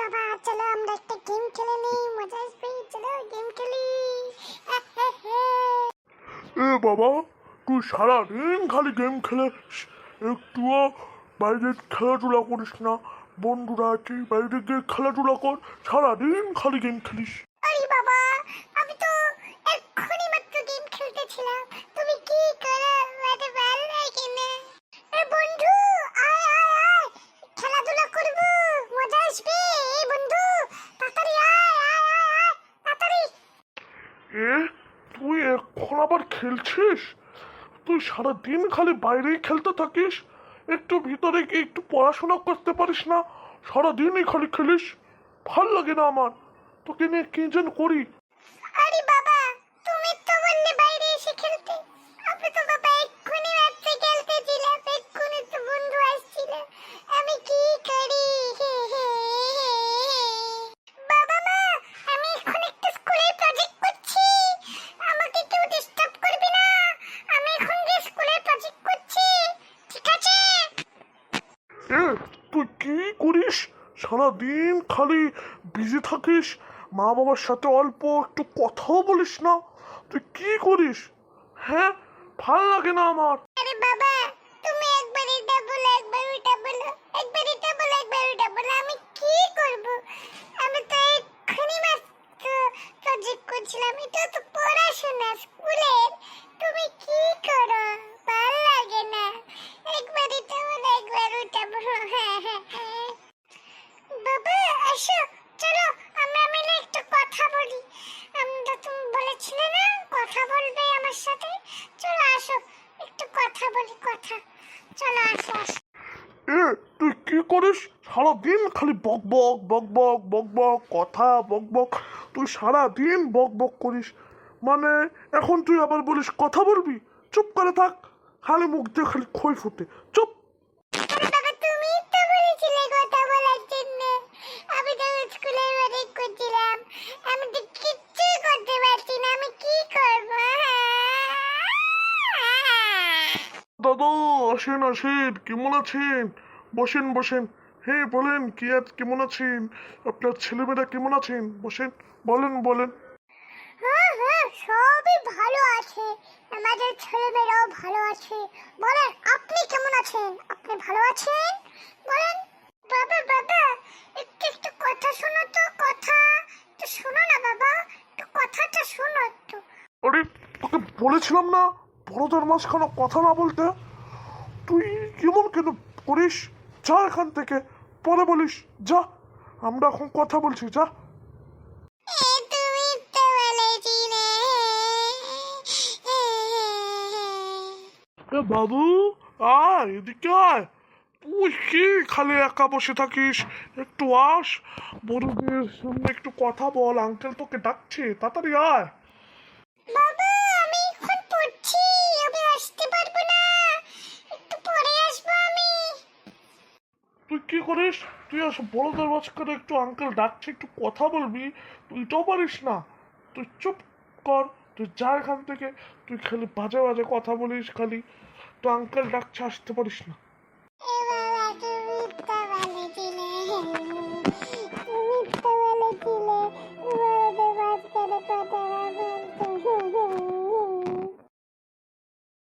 বাবা চলো আমরা একটা গেম খেলে নিই, মজা আসবে। চলো গেম খেলি। এ বাবা, তুই সারাদিন খালি গেম খেলিস, একটুও বাইরে খেলাধুলা করিস না? বন্ধুরা আছে, বাইরে গিয়ে খেলাধুলা কর, সারাদিন খালি গেম খেলিস। আরে বাবা, আমি তো এক্ষুনি মাত্র গেম খেলতেছিলাম। তুমি কি করো? আমাদের ভালো লাগে না। এ বন্ধু, আয় আয় আয়, খেলাধুলা করব, মজা আসবে। এই বন্ধু, তাড়াতাড়ি আয় আয় আয় আয়, তাড়াতাড়ি। এ তুই এখন আবার খেলছিস? তুই সারাদিন খালি বাইরেই খেলতে থাকিস, একটু ভিতরে গিয়ে একটু পড়াশোনা করতে পারিস না? সারাদিনই খালি খেলিস, ভাল লাগে না আমার। তোকে নিয়ে কি যেন করি। আরে বাবা, তুমি তো বললে বাইরে এসে খেলতে। আমি তো বাবা এক্ষুনি রাত্রে খেলতেছিলাম, এক্ষুনি তো বন্ধু আসছিল। আমি কি করি? বাবা মা, আমি এখন একটা স্কুলের প্রজেক্ট করছি, আমাকে কেউ ডিস্টার্ব করবে না। আমি এখন গিয়ে স্কুলের প্রজেক্ট করছি, ঠিক আছে? এ তুই কি করিস? সারাদিন খালি বিজি থাকিস, মা বাবার সাথে অল্প একটু কথাও বলিস না। তুই কি করিস? হ্যাঁ, ভাল লাগে না আমার। আরে বাবা, তুমি একবার এটা বলো, একবার ওটা বলো, একবার এটা বলো, একবার ওটা বলো। আমি কি করব? আমি তো এক্ষুনি মাত্র প্রজেক্ট করছিলাম। এটা তো পড়াশোনা স্কুলের। তুমি কি করো? ভালো লাগে না। একবার এটা বলো, একবার ওটা বলো। হ্যাঁ হ্যাঁ হ্যাঁ। বাবা আসো, চলো আমরা মিলে একটু কথা বলি। তুমি বলেছিলে না কথা বলবে আমার সাথে? চলো আসো, একটু কথা বলি, কথা। চলো আসো আসো। এ তুই কি করিস? সারাদিন খালি বক বক বক বক বক বক, কথা বক বক। তুই সারাদিন বক বক করিস, মানে এখন তুই আবার বলিস কথা বলবি? চুপ করে থাক, খালি মুখ দিয়ে খালি খই ফুটে। চুপ। আরে বাবা, তুমিই তো বলেছিলে কথা বলার জন্য। আমি তো স্কুলে অনেক করছিলাম, আমি তো কিচ্ছু করতে পারছি না। আমি কি করবো? দাদা, আসেন আসেন, কেমন আছেন? বসেন বসেন। হ্যাঁ বলেন, কি আজ কেমন আছেন? আপনার ছেলেমেয়েরা কেমন আছেন? বসেন, বলেন বলেন। হ্যাঁ হ্যাঁ, সবই ভালো আছে, আমাদের ছেলেমেয়েরাও ভালো আছে। বলেন আপনি কেমন আছেন? আপনি ভালো আছেন? বলেন। বাবা বাবা, একটু একটু কথা শোনো তো, কথা একটু শোনো না বাবা, একটু কথাটা শোনো একটু। আরে, তোকে বলেছিলাম না বড়দের মাঝখানে কথা না বলতে? তুই কেমন কেন করিস? যা এখান থেকে, পরে বলিস। যা, আমরা এখন কথা বলছি, যা। এ তুমি তো বলেছিলে। এ বাবু, আয় এদিকে আয়। তুই কি খালি একা বসে থাকিস? একটু আস, বড়দের সামনে একটু কথা বল, আঙ্কেল তোকে ডাকছে, তাড়াতাড়ি আয়। বাবা আমি এখন পড়ছি, আমি আসতে পারবো না, একটু পরে আসবো আমি। তুই কি করিস? তুই আস, বড়দের মাঝখানে একটু আঙ্কেল ডাকছে, একটু কথা বলবি, তুই তো পারিস না। তুই চুপ কর, তুই যা এখান থেকে। তুই খালি বাজে বাজে কথা বলিস খালি, তো আঙ্কেল ডাকছে, আসতে পারিস না। এ বাবা, তুমি তো বলেছিলে, তুমি তো বলেছিলে বড়দের মাঝখানে কথা না বলতে।